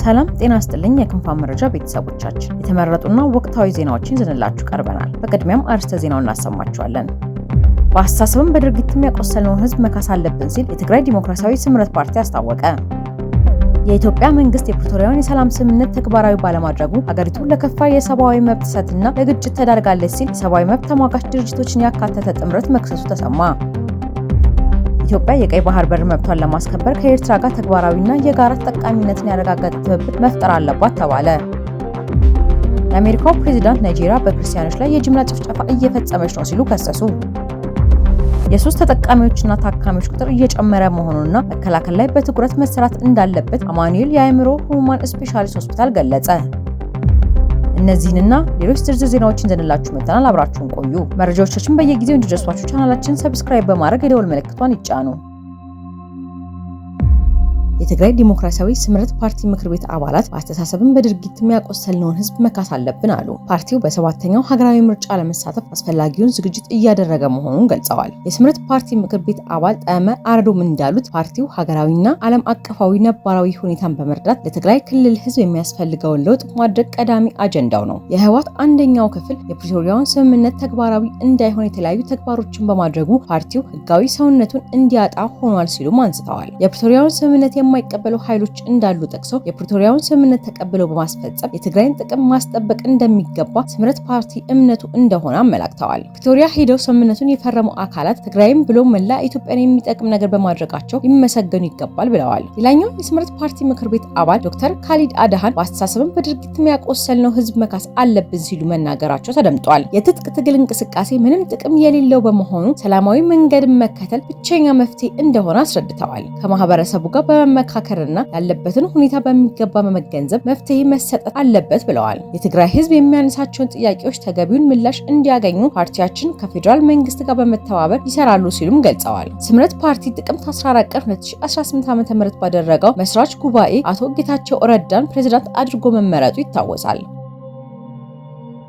ሰላም ጤና ይስጥልኝ የክንፋን መረጃ ቤተሰቦቻችን የተመረጡና ወቅታዊ ዜናዎችን ይዘንላችሁ ቀርበናል። በቅድሚያም አርዕስተ ዜናውን እናሰማችኋለን። በአስተሳሰብም በድርጊትም ያቆሰልነውን ህዝብ መካስ አለብን ሲል የትግራይ ዲሞክራሲያዊ ስምረት ፓርቲ አስታወቀ። የኢትዮጵያ መንግስት የፕሪቶሪያውን የሰላም ስምምነት ተግባራዊ ባለማድረጉ ሀገሪቱ ለከፋ የሰብአዊ መብት ጥሰትና ለግጭት ተዳርጋለች ሲል የሰብአዊ መብት ተሟጋች ድርጅቶችን ያካተተ ጥምረት መክሰሱ ተሰማ። ኢትዮጵያ የቀይ ባህር በር መብቷን ለማስከበር ከኤርትራ ጋር ተግባራዊና የጋራ ተጠቃሚነትን ያረጋገጠ ትብብር መፍጠር አለባት ተባለ። የአሜሪካው ፕሬዝዳንት ናይጄሪያ በክርስቲያኖች ላይ የጅምላ ጭፍጨፋ እየፈጸመች ነው ሲሉ ከሰሱ። የሱስ ተጠቃሚዎችና ታካሚዎች ቁጥር እየጨመረ መሆኑንና መከላከል ላይ በትኩረት መሰራት እንዳለበት አማኑኤል የአእምሮ ህሙማን ስፔሻሊስት ሆስፒታል ገለጸ። እነዚህንና ሌሎች ዝርዝር ዜናዎችን ይዘንላችሁ መጥተናል። አብራችሁን ቆዩ። መረጃዎቻችን በየጊዜው እንዲደርሷችሁ ቻናላችንን ሰብስክራይብ በማድረግ የደወል ምልክቷን ይጫኑ። የትግራይ ዲሞክራሲያዊ ስምረት ፓርቲ ምክር ቤት አባላት በአስተሳሰብም በድርጊትም ያቆሰልነውን ህዝብ መካስ አለብን አሉ። ፓርቲው በሰባተኛው ሀገራዊ ምርጫ ለመሳተፍ አስፈላጊውን ዝግጅት እያደረገ መሆኑን ገልጸዋል። የስምረት ፓርቲ ምክር ቤት አባል ጠመ አረዶም እንዳሉት ፓርቲው ሀገራዊና ዓለም አቀፋዊ ነባራዊ ሁኔታን በመርዳት ለትግራይ ክልል ህዝብ የሚያስፈልገውን ለውጥ ማድረግ ቀዳሚ አጀንዳው ነው። የህወሓት አንደኛው ክፍል የፕሪቶሪያውን ስምምነት ተግባራዊ እንዳይሆን የተለያዩ ተግባሮችን በማድረጉ ፓርቲው ህጋዊ ሰውነቱን እንዲያጣ ሆኗል ሲሉም አንስተዋል። የፕሪቶሪያውን ስምምነት የማይቀበሉ ኃይሎች እንዳሉ ጠቅሰው የፕሪቶሪያውን ስምምነት ተቀብለው በማስፈጸም የትግራይን ጥቅም ማስጠበቅ እንደሚገባ ስምረት ፓርቲ እምነቱ እንደሆነ አመላክተዋል። ፕሪቶሪያ ሄደው ስምምነቱን የፈረሙ አካላት ትግራይም ብሎ መላ ኢትዮጵያን የሚጠቅም ነገር በማድረጋቸው ሊመሰገኑ ይገባል ብለዋል። ሌላኛው የስምረት ፓርቲ ምክር ቤት አባል ዶክተር ካሊድ አድሃን በአስተሳሰብም በድርጊትም ያቆሰልነው ህዝብ መካስ አለብን ሲሉ መናገራቸው ተደምጧል። የትጥቅ ትግል እንቅስቃሴ ምንም ጥቅም የሌለው በመሆኑ ሰላማዊ መንገድን መከተል ብቸኛ መፍትሄ እንደሆነ አስረድተዋል። ከማህበረሰቡ ጋር መካከርና ያለበትን ሁኔታ በሚገባ በመገንዘብ መፍትሄ መሰጠት አለበት ብለዋል። የትግራይ ህዝብ የሚያነሳቸውን ጥያቄዎች ተገቢውን ምላሽ እንዲያገኙ ፓርቲያችን ከፌዴራል መንግስት ጋር በመተባበር ይሰራሉ ሲሉም ገልጸዋል። ስምረት ፓርቲ ጥቅምት 14 ቀን 2018 ዓ.ም ባደረገው መስራች ጉባኤ አቶ ጌታቸው ረዳን ፕሬዝዳንት አድርጎ መመረጡ ይታወሳል።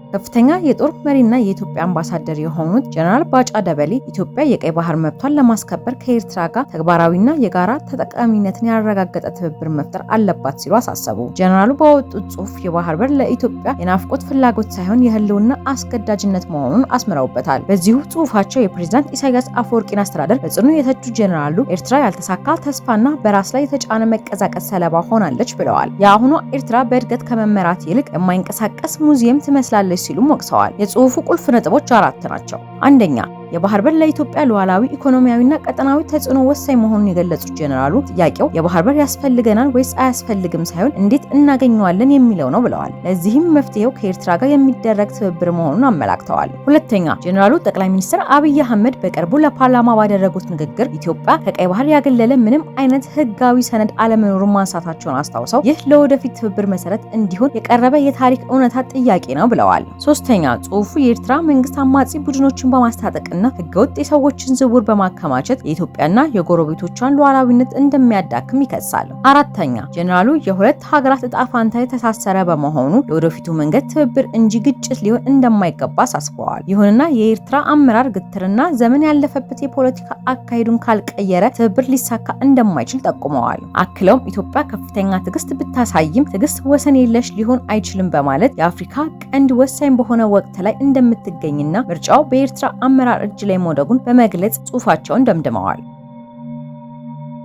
ከፍተኛ የጦር መሪና የኢትዮጵያ አምባሳደር የሆኑት ጀነራል ባጫ ደበሌ ኢትዮጵያ የቀይ ባህር መብቷን ለማስከበር ከኤርትራ ጋር ተግባራዊና የጋራ ተጠቃሚነትን ያረጋገጠ ትብብር መፍጠር አለባት ሲሉ አሳሰቡ። ጀነራሉ ባወጡት ጽሑፍ የባህር በር ለኢትዮጵያ የናፍቆት ፍላጎት ሳይሆን የህልውና አስገዳጅነት መሆኑን አስምረውበታል። በዚሁ ጽሑፋቸው የፕሬዝዳንት ኢሳያስ አፈወርቂን አስተዳደር በጽኑ የተቹ ጀነራሉ ኤርትራ ያልተሳካ ተስፋና በራስ ላይ የተጫነ መቀዛቀስ ሰለባ ሆናለች ብለዋል። የአሁኗ ኤርትራ በእድገት ከመመራት ይልቅ የማይንቀሳቀስ ሙዚየም ትመስላለች ሲሉም ወቅሰዋል። የጽሑፉ ቁልፍ ነጥቦች 4 ናቸው። አንደኛ የባህር በር ለኢትዮጵያ ሉዓላዊ ኢኮኖሚያዊና ቀጠናዊ ተጽዕኖ ወሳኝ መሆኑን የገለጹት ጀነራሉ ጥያቄው የባህር በር ያስፈልገናል ወይስ አያስፈልግም ሳይሆን እንዴት እናገኘዋለን የሚለው ነው ብለዋል። ለዚህም መፍትሄው ከኤርትራ ጋር የሚደረግ ትብብር መሆኑን አመላክተዋል። ሁለተኛ ጀነራሉ ጠቅላይ ሚኒስትር አብይ አህመድ በቅርቡ ለፓርላማ ባደረጉት ንግግር ኢትዮጵያ ከቀይ ባህር ያገለለ ምንም አይነት ህጋዊ ሰነድ አለመኖሩን ማንሳታቸውን አስታውሰው ይህ ለወደፊት ትብብር መሰረት እንዲሆን የቀረበ የታሪክ እውነታ ጥያቄ ነው ብለዋል። ሶስተኛ ጽሑፉ የኤርትራ መንግስት አማጺ ቡድኖችን በማስታጠቅና ህገወጥ የሰዎችን ዝውውር በማከማቸት የኢትዮጵያና የጎረቤቶቿን ሉዓላዊነት እንደሚያዳክም ይከሳል። አራተኛ ጀነራሉ የሁለት ሀገራት ዕጣ ፈንታ የተሳሰረ በመሆኑ የወደፊቱ መንገድ ትብብር እንጂ ግጭት ሊሆን እንደማይገባ አሳስበዋል። ይሁንና የኤርትራ አመራር ግትርና ዘመን ያለፈበት የፖለቲካ አካሄዱን ካልቀየረ ትብብር ሊሳካ እንደማይችል ጠቁመዋል። አክለውም ኢትዮጵያ ከፍተኛ ትዕግስት ብታሳይም ትዕግስት ወሰን የለሽ ሊሆን አይችልም በማለት የአፍሪካ ቀንድ ወሳኝ በሆነ ወቅት ላይ እንደምትገኝና ምርጫው በኤርትራ አመራር እጅ ላይ መውደቁን በመግለጽ ጽሑፋቸውን ደምድመዋል።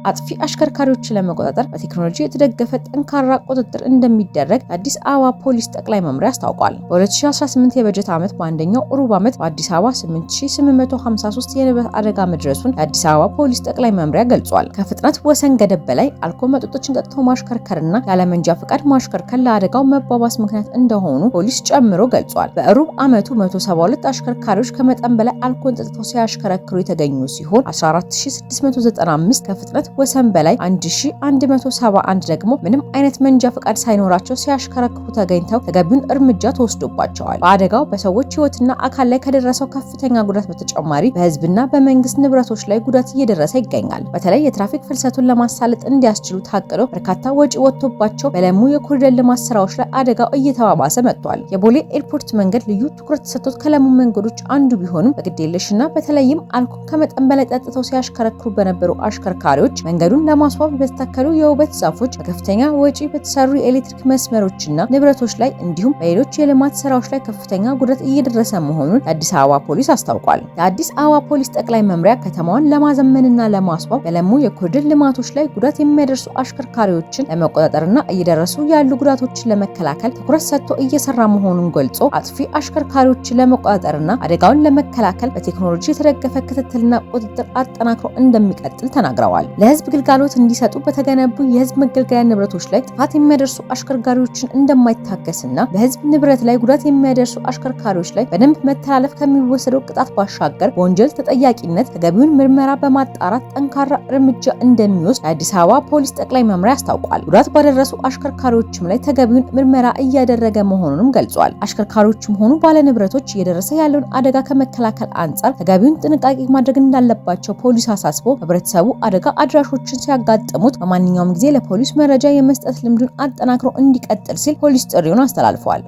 አጥፊ አሽከርካሪዎችን ለመቆጣጠር በቴክኖሎጂ የተደገፈ ጠንካራ ቁጥጥር እንደሚደረግ የአዲስ አበባ ፖሊስ ጠቅላይ መምሪያ አስታውቋል። በ2018 የበጀት ዓመት በአንደኛው ሩብ ዓመት በአዲስ አበባ 8853 የንብረት አደጋ መድረሱን የአዲስ አበባ ፖሊስ ጠቅላይ መምሪያ ገልጿል። ከፍጥነት ወሰን ገደብ በላይ አልኮል መጠጦችን ጠጥቶ ማሽከርከርና ያለመንጃ ፈቃድ ማሽከርከር ለአደጋው መባባስ ምክንያት እንደሆኑ ፖሊስ ጨምሮ ገልጿል። በሩብ ዓመቱ 172 አሽከርካሪዎች ከመጠን በላይ አልኮል ጠጥተው ሲያሽከረክሩ የተገኙ ሲሆን 14695 ከፍጥነት ወሰን በላይ 1171 ደግሞ ምንም አይነት መንጃ ፈቃድ ሳይኖራቸው ሲያሽከረክሩ ተገኝተው ተገቢውን እርምጃ ተወስዶባቸዋል። በአደጋው በሰዎች ሕይወትና አካል ላይ ከደረሰው ከፍተኛ ጉዳት በተጨማሪ በህዝብና በመንግስት ንብረቶች ላይ ጉዳት እየደረሰ ይገኛል። በተለይ የትራፊክ ፍልሰቱን ለማሳለጥ እንዲያስችሉ ታቅዶ በርካታ ወጪ ወጥቶባቸው በለሙ የኮሪደር ልማት ስራዎች ላይ አደጋው እየተባባሰ መጥቷል። የቦሌ ኤርፖርት መንገድ ልዩ ትኩረት ተሰጥቶት ከለሙ መንገዶች አንዱ ቢሆንም በግዴለሽና በተለይም አልኮል ከመጠን በላይ ጠጥተው ሲያሽከረክሩ በነበሩ አሽከርካሪዎች መንገዱን ለማስዋብ በተተከሉ የውበት ዛፎች፣ በከፍተኛ ወጪ በተሰሩ የኤሌክትሪክ መስመሮችና ንብረቶች ላይ እንዲሁም በሌሎች የልማት ስራዎች ላይ ከፍተኛ ጉዳት እየደረሰ መሆኑን የአዲስ አበባ ፖሊስ አስታውቋል። የአዲስ አበባ ፖሊስ ጠቅላይ መምሪያ ከተማዋን ለማዘመንና ለማስዋብ በለሙ የኮሪደር ልማቶች ላይ ጉዳት የሚያደርሱ አሽከርካሪዎችን ለመቆጣጠርና እየደረሱ ያሉ ጉዳቶችን ለመከላከል ትኩረት ሰጥቶ እየሰራ መሆኑን ገልጾ አጥፊ አሽከርካሪዎችን ለመቆጣጠርና አደጋውን ለመከላከል በቴክኖሎጂ የተደገፈ ክትትልና ቁጥጥር አጠናክሮ እንደሚቀጥል ተናግረዋል። ለህዝብ ግልጋሎት እንዲሰጡ በተገነቡ የህዝብ መገልገያ ንብረቶች ላይ ጥፋት የሚያደርሱ አሽከርካሪዎችን እንደማይታገስና በህዝብ ንብረት ላይ ጉዳት የሚያደርሱ አሽከርካሪዎች ላይ በደንብ መተላለፍ ከሚወሰደው ቅጣት ባሻገር በወንጀል ተጠያቂነት ተገቢውን ምርመራ በማጣራት ጠንካራ እርምጃ እንደሚወስድ የአዲስ አበባ ፖሊስ ጠቅላይ መምሪያ አስታውቋል። ጉዳት ባደረሱ አሽከርካሪዎችም ላይ ተገቢውን ምርመራ እያደረገ መሆኑንም ገልጿል። አሽከርካሪዎችም ሆኑ ባለንብረቶች እየደረሰ ያለውን አደጋ ከመከላከል አንጻር ተገቢውን ጥንቃቄ ማድረግ እንዳለባቸው ፖሊስ አሳስቦ ህብረተሰቡ አደጋ አድራሾችን ሲያጋጥሙት በማንኛውም ጊዜ ለፖሊስ መረጃ የመስጠት ልምዱን አጠናክሮ እንዲቀጥል ሲል ፖሊስ ጥሪውን አስተላልፏል።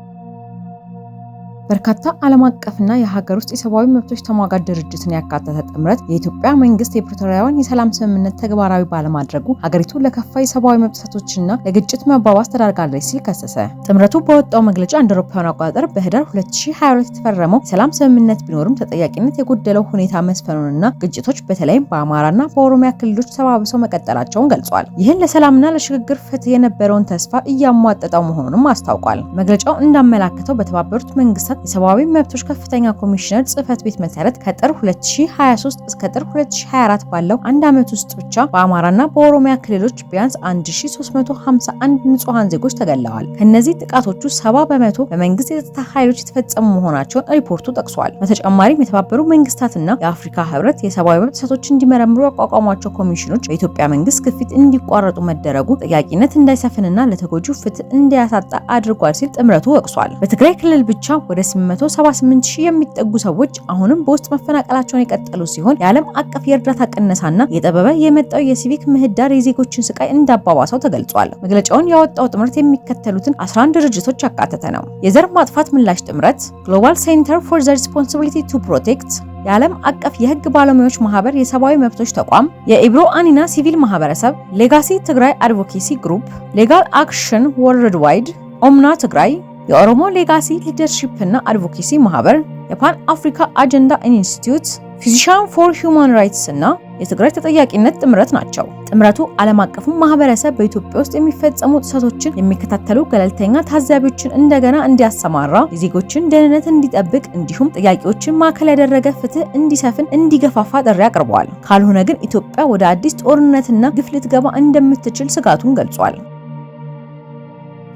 በርካታ ዓለም አቀፍና የሀገር ውስጥ የሰብአዊ መብቶች ተሟጋች ድርጅትን ያካተተ ጥምረት የኢትዮጵያ መንግስት የፕሪቶሪያውን የሰላም ስምምነት ተግባራዊ ባለማድረጉ ሀገሪቱ ለከፋ የሰብአዊ መብት ጥሰቶችና ለግጭት መባባስ ተዳርጋለች ሲል ከሰሰ። ጥምረቱ በወጣው መግለጫ እንደ አውሮፓውያን አቆጣጠር በህዳር 2022 የተፈረመው የሰላም ስምምነት ቢኖርም ተጠያቂነት የጎደለው ሁኔታ መስፈኑንና ግጭቶች በተለይም በአማራና በኦሮሚያ ክልሎች ተባብሰው መቀጠላቸውን ገልጿል። ይህን ለሰላምና ለሽግግር ፍትህ የነበረውን ተስፋ እያሟጠጠው መሆኑንም አስታውቋል። መግለጫው እንዳመላከተው በተባበሩት መንግስታት የሰብአዊ መብቶች ከፍተኛ ኮሚሽነር ጽህፈት ቤት መሰረት ከጥር 2023 እስከ ጥር 2024 ባለው አንድ ዓመት ውስጥ ብቻ በአማራና በኦሮሚያ ክልሎች ቢያንስ 1351 ንጹሃን ዜጎች ተገለዋል። ከነዚህ ጥቃቶቹ 70% በመንግስት የጸጥታ ኃይሎች የተፈጸሙ መሆናቸውን ሪፖርቱ ጠቅሷል። በተጨማሪም የተባበሩት መንግስታትና የአፍሪካ ህብረት የሰብአዊ መብት ጥሰቶች እንዲመረምሩ ያቋቋሟቸው ኮሚሽኖች በኢትዮጵያ መንግስት ግፊት እንዲቋረጡ መደረጉ ተጠያቂነት እንዳይሰፍንና ለተጎጂው ፍትህ እንዲያሳጣ አድርጓል ሲል ጥምረቱ ወቅሷል። በትግራይ ክልል ብቻ ወደ 878,000 የሚጠጉ ሰዎች አሁንም በውስጥ መፈናቀላቸውን የቀጠሉ ሲሆን የዓለም አቀፍ የእርዳታ ቅነሳና የጠበበ የመጣው የሲቪክ ምህዳር የዜጎችን ስቃይ እንዳባባሰው ተገልጿል። መግለጫውን ያወጣው ጥምረት የሚከተሉትን 11 ድርጅቶች ያካተተ ነው። የዘር ማጥፋት ምላሽ ጥምረት፣ ግሎባል ሴንተር ፎር ዘ ሪስፖንሲቢሊቲ ቱ ፕሮቴክት፣ የዓለም አቀፍ የህግ ባለሙያዎች ማህበር የሰብአዊ መብቶች ተቋም፣ የኢብሮ አኒና ሲቪል ማህበረሰብ፣ ሌጋሲ ትግራይ አድቮኬሲ ግሩፕ፣ ሌጋል አክሽን ወርልድ ዋይድ፣ ኦምና ትግራይ፣ የኦሮሞ ሌጋሲ ሊደርሺፕ እና አድቮኬሲ ማህበር፣ የፓን አፍሪካ አጀንዳ ኢንስቲትዩት፣ ፊዚሻን ፎር ሂውማን ራይትስ እና የትግራይ ተጠያቂነት ጥምረት ናቸው። ጥምረቱ ዓለም አቀፉ ማህበረሰብ በኢትዮጵያ ውስጥ የሚፈጸሙ ጥሰቶችን የሚከታተሉ ገለልተኛ ታዛቢዎችን እንደገና እንዲያሰማራ፣ የዜጎችን ደህንነት እንዲጠብቅ እንዲሁም ጥያቄዎችን ማዕከል ያደረገ ፍትህ እንዲሰፍን እንዲገፋፋ ጥሪ አቅርበዋል። ካልሆነ ግን ኢትዮጵያ ወደ አዲስ ጦርነትና ግፍ ልትገባ እንደምትችል ስጋቱን ገልጿል።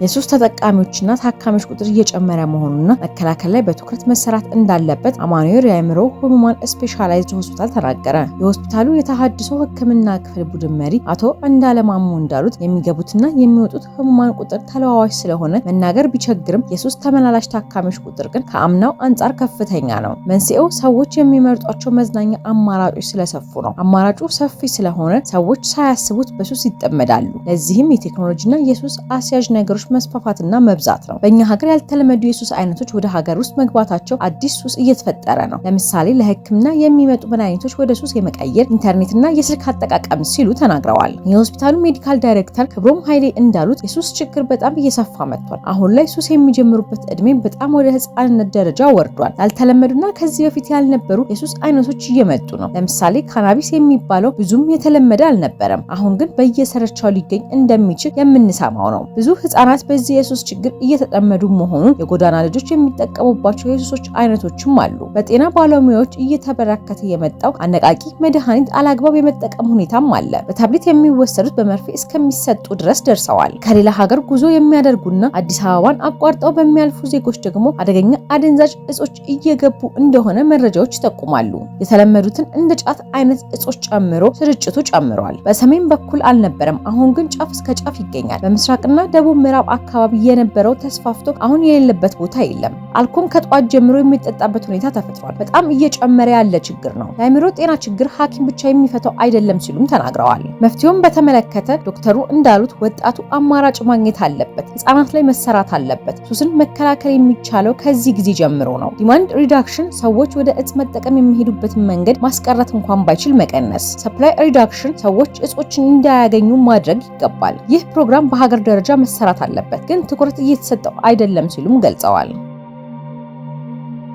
የሱስ ተጠቃሚዎችና ታካሚዎች ቁጥር እየጨመረ መሆኑና መከላከል ላይ በትኩረት መሰራት እንዳለበት አማኑኤል የአእምሮ ህሙማን ስፔሻላይዝድ ሆስፒታል ተናገረ። የሆስፒታሉ የተሃድሶ ሕክምና ክፍል ቡድን መሪ አቶ እንዳለማሙ እንዳሉት የሚገቡትና የሚወጡት ህሙማን ቁጥር ተለዋዋጭ ስለሆነ መናገር ቢቸግርም የሱስ ተመላላሽ ታካሚዎች ቁጥር ግን ከአምናው አንጻር ከፍተኛ ነው። መንስኤው ሰዎች የሚመርጧቸው መዝናኛ አማራጮች ስለሰፉ ነው። አማራጩ ሰፊ ስለሆነ ሰዎች ሳያስቡት በሱስ ይጠመዳሉ። ለዚህም የቴክኖሎጂና የሱስ አስያዥ ነገሮች መስፋፋትና መብዛት ነው። በእኛ ሀገር ያልተለመዱ የሱስ አይነቶች ወደ ሀገር ውስጥ መግባታቸው አዲስ ሱስ እየተፈጠረ ነው። ለምሳሌ ለህክምና የሚመጡ መድኃኒቶች ወደ ሱስ የመቀየር ኢንተርኔትና የስልክ አጠቃቀም ሲሉ ተናግረዋል። የሆስፒታሉ ሜዲካል ዳይሬክተር ክብሮም ኃይሌ እንዳሉት የሱስ ችግር በጣም እየሰፋ መጥቷል። አሁን ላይ ሱስ የሚጀምሩበት እድሜ በጣም ወደ ህፃንነት ደረጃ ወርዷል። ያልተለመዱና ከዚህ በፊት ያልነበሩ የሱስ አይነቶች እየመጡ ነው። ለምሳሌ ካናቢስ የሚባለው ብዙም የተለመደ አልነበረም። አሁን ግን በየሰረቻው ሊገኝ እንደሚችል የምንሰማው ነው። ብዙ ህፃናት በዚህ የሱስ ችግር እየተጠመዱ መሆኑን የጎዳና ልጆች የሚጠቀሙባቸው የሱሶች አይነቶችም አሉ። በጤና ባለሙያዎች እየተበራከተ የመጣው አነቃቂ መድኃኒት አላግባብ የመጠቀም ሁኔታም አለ። በታብሌት የሚወሰዱት በመርፌ እስከሚሰጡ ድረስ ደርሰዋል። ከሌላ ሀገር ጉዞ የሚያደርጉና አዲስ አበባን አቋርጠው በሚያልፉ ዜጎች ደግሞ አደገኛ አደንዛዥ እጾች እየገቡ እንደሆነ መረጃዎች ይጠቁማሉ። የተለመዱትን እንደ ጫት አይነት እጾች ጨምሮ ስርጭቱ ጨምሯል። በሰሜን በኩል አልነበረም፣ አሁን ግን ጫፍ እስከ ጫፍ ይገኛል። በምስራቅና ደቡብ ምዕራብ አካባቢ የነበረው ተስፋፍቶ አሁን የሌለበት ቦታ የለም። አልኮል ከጧት ጀምሮ የሚጠጣበት ሁኔታ ተፈጥሯል። በጣም እየጨመረ ያለ ችግር ነው። የአእምሮ ጤና ችግር ሐኪም ብቻ የሚፈታው አይደለም ሲሉም ተናግረዋል። መፍትሄውን በተመለከተ ዶክተሩ እንዳሉት ወጣቱ አማራጭ ማግኘት አለበት፣ ህጻናት ላይ መሰራት አለበት። ሱስን መከላከል የሚቻለው ከዚህ ጊዜ ጀምሮ ነው። ዲማንድ ሪዳክሽን ሰዎች ወደ እጽ መጠቀም የሚሄዱበትን መንገድ ማስቀረት እንኳን ባይችል መቀነስ። ሰፕላይ ሪዳክሽን ሰዎች እጾችን እንዳያገኙ ማድረግ ይገባል። ይህ ፕሮግራም በሀገር ደረጃ መሰራት አለበት፣ ግን ትኩረት እየተሰጠው አይደለም ሲሉም ገልጸዋል።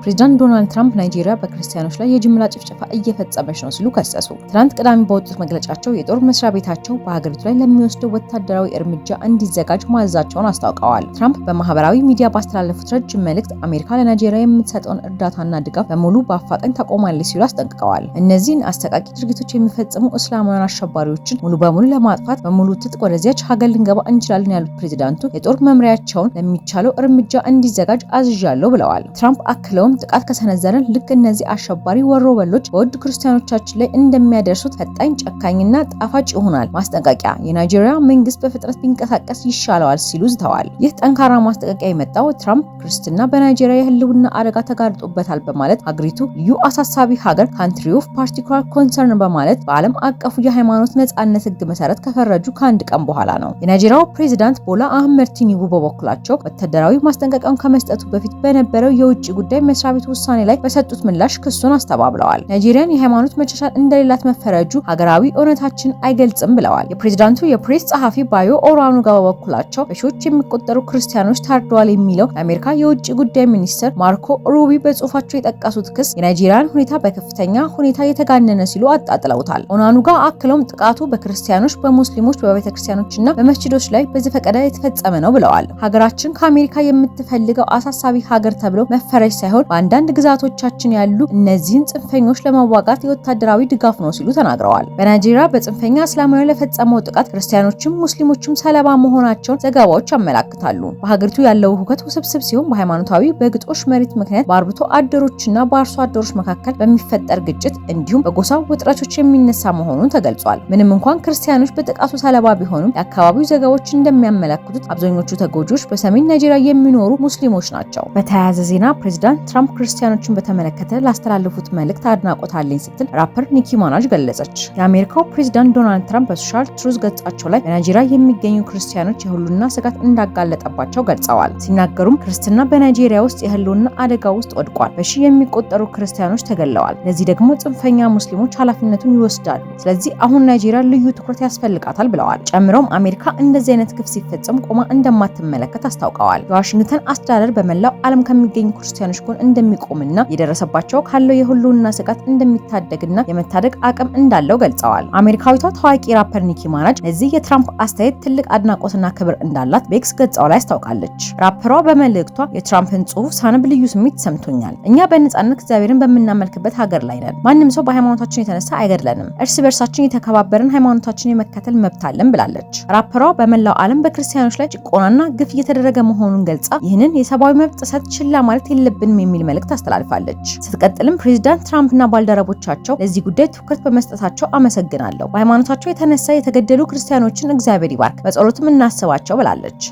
ፕሬዝዳንት ዶናልድ ትራምፕ ናይጄሪያ በክርስቲያኖች ላይ የጅምላ ጭፍጨፋ እየፈጸመች ነው ሲሉ ከሰሱ። ትናንት ቅዳሜ በወጡት መግለጫቸው የጦር መስሪያ ቤታቸው በሀገሪቱ ላይ ለሚወስደው ወታደራዊ እርምጃ እንዲዘጋጅ ማዘዛቸውን አስታውቀዋል። ትራምፕ በማህበራዊ ሚዲያ ባስተላለፉት ረጅም መልእክት አሜሪካ ለናይጄሪያ የምትሰጠውን እርዳታና ድጋፍ በሙሉ በአፋጣኝ ታቆማለች ሲሉ አስጠንቅቀዋል። እነዚህን አስተቃቂ ድርጊቶች የሚፈጽሙ እስላማውያን አሸባሪዎችን ሙሉ በሙሉ ለማጥፋት በሙሉ ትጥቅ ወደዚያች ሀገር ልንገባ እንችላለን ያሉት ፕሬዝዳንቱ የጦር መምሪያቸውን ለሚቻለው እርምጃ እንዲዘጋጅ አዝዣለሁ ብለዋል። ትራምፕ አክለውም ጥቃት ከሰነዘረን ልክ እነዚህ አሸባሪ ወሮበሎች በውድ ክርስቲያኖቻችን ላይ እንደሚያደርሱት ፈጣኝ፣ ጨካኝና ጣፋጭ ይሆናል። ማስጠንቀቂያ፣ የናይጄሪያ መንግስት በፍጥነት ቢንቀሳቀስ ይሻለዋል ሲሉ ዝተዋል። ይህ ጠንካራ ማስጠንቀቂያ የመጣው ትራምፕ ክርስትና በናይጄሪያ የህልውና አደጋ ተጋርጦበታል በማለት ሀገሪቱ ልዩ አሳሳቢ ሀገር ካንትሪ ኦፍ ፓርቲኩላር ኮንሰርን በማለት በዓለም አቀፉ የሃይማኖት ነጻነት ህግ መሰረት ከፈረጁ ከአንድ ቀን በኋላ ነው። የናይጄሪያው ፕሬዝዳንት ቦላ አህመድ ቲኑቡ በበኩላቸው ወታደራዊ ማስጠንቀቂያውን ከመስጠቱ በፊት በነበረው የውጭ ጉዳይ መስሪያ ቤት ውሳኔ ላይ በሰጡት ምላሽ ክሱን አስተባብለዋል። ናይጄሪያን የሃይማኖት መቻቻል እንደሌላት መፈረጁ ሀገራዊ እውነታችን አይገልጽም ብለዋል። የፕሬዝዳንቱ የፕሬስ ጸሐፊ ባዮ ኦራኑጋ በበኩላቸው በሺዎች የሚቆጠሩ ክርስቲያኖች ታርደዋል የሚለው የአሜሪካ የውጭ ጉዳይ ሚኒስትር ማርኮ ሩቢ በጽሁፋቸው የጠቀሱት ክስ የናይጄሪያን ሁኔታ በከፍተኛ ሁኔታ የተጋነነ ሲሉ አጣጥለውታል። ኦራኑጋ አክለውም ጥቃቱ በክርስቲያኖች፣ በሙስሊሞች፣ በቤተክርስቲያኖችና በመስጂዶች ላይ በዘፈቀደ የተፈጸመ ነው ብለዋል። ሀገራችን ከአሜሪካ የምትፈልገው አሳሳቢ ሀገር ተብሎ መፈረጅ ሳይሆን በአንዳንድ ግዛቶቻችን ያሉ እነዚህን ጽንፈኞች ለማዋጋት የወታደራዊ ድጋፍ ነው ሲሉ ተናግረዋል። በናይጄሪያ በጽንፈኛ እስላማውያን ለፈጸመው ጥቃት ክርስቲያኖችም ሙስሊሞችም ሰለባ መሆናቸውን ዘገባዎች ያመላክታሉ። በሀገሪቱ ያለው ሁከት ውስብስብ ሲሆን በሃይማኖታዊ በግጦሽ መሬት ምክንያት በአርብቶ አደሮችና በአርሶ አደሮች መካከል በሚፈጠር ግጭት እንዲሁም በጎሳ ውጥረቶች የሚነሳ መሆኑን ተገልጿል። ምንም እንኳን ክርስቲያኖች በጥቃቱ ሰለባ ቢሆኑም የአካባቢው ዘገባዎች እንደሚያመለክቱት አብዛኞቹ ተጎጂዎች በሰሜን ናይጄሪያ የሚኖሩ ሙስሊሞች ናቸው። በተያያዘ ዜና ፕሬዝዳንት ትራምፕ ክርስቲያኖችን በተመለከተ ላስተላለፉት መልእክት አድናቆት አለኝ ስትል ራፐር ኒኪ ሚናጅ ገለጸች። የአሜሪካው ፕሬዝዳንት ዶናልድ ትራምፕ በሶሻል ትሩዝ ገጻቸው ላይ በናይጄሪያ የሚገኙ ክርስቲያኖች የህልውና ስጋት እንዳጋለጠባቸው ገልጸዋል። ሲናገሩም ክርስትና በናይጄሪያ ውስጥ የህልውና አደጋ ውስጥ ወድቋል። በሺ የሚቆጠሩ ክርስቲያኖች ተገለዋል። ለዚህ ደግሞ ጽንፈኛ ሙስሊሞች ኃላፊነቱን ይወስዳሉ። ስለዚህ አሁን ናይጄሪያ ልዩ ትኩረት ያስፈልጋታል ብለዋል። ጨምረውም አሜሪካ እንደዚህ አይነት ግፍ ሲፈጸም ቆማ እንደማትመለከት አስታውቀዋል። የዋሽንግተን አስተዳደር በመላው ዓለም ከሚገኙ ክርስቲያኖች ጎን እንደሚቆምና የደረሰባቸው ካለው የህልውና ስጋት እንደሚታደግና የመታደግ አቅም እንዳለው ገልጸዋል። አሜሪካዊቷ ታዋቂ ራፐር ኒኪ ሚናጅ ለዚህ የትራምፕ አስተያየት ትልቅ አድናቆትና ክብር እንዳላት በኤክስ ገጻው ላይ አስታውቃለች። ራፐሯ በመልእክቷ የትራምፕን ጽሑፍ ሳነብ ልዩ ስሜት ሰምቶኛል። እኛ በነጻነት እግዚአብሔርን በምናመልክበት ሀገር ላይ ነን። ማንም ሰው በሃይማኖታችን የተነሳ አይገድለንም። እርስ በርሳችን የተከባበርን ሃይማኖታችን የመከተል መብት አለን ብላለች። ራፐሯ በመላው ዓለም በክርስቲያኖች ላይ ጭቆናና ግፍ እየተደረገ መሆኑን ገልጻ ይህንን የሰብአዊ መብት ጥሰት ችላ ማለት የለብንም የሚል መልእክት አስተላልፋለች። ስትቀጥልም ፕሬዝዳንት ትራምፕና ባልደረቦቻቸው ለዚህ ጉዳይ ትኩረት በመስጠታቸው አመሰግናለሁ። በሃይማኖታቸው የተነሳ የተገደሉ ክርስቲያኖችን እግዚአብሔር ይባርክ፣ በጸሎትም እናስባቸው ብላለች።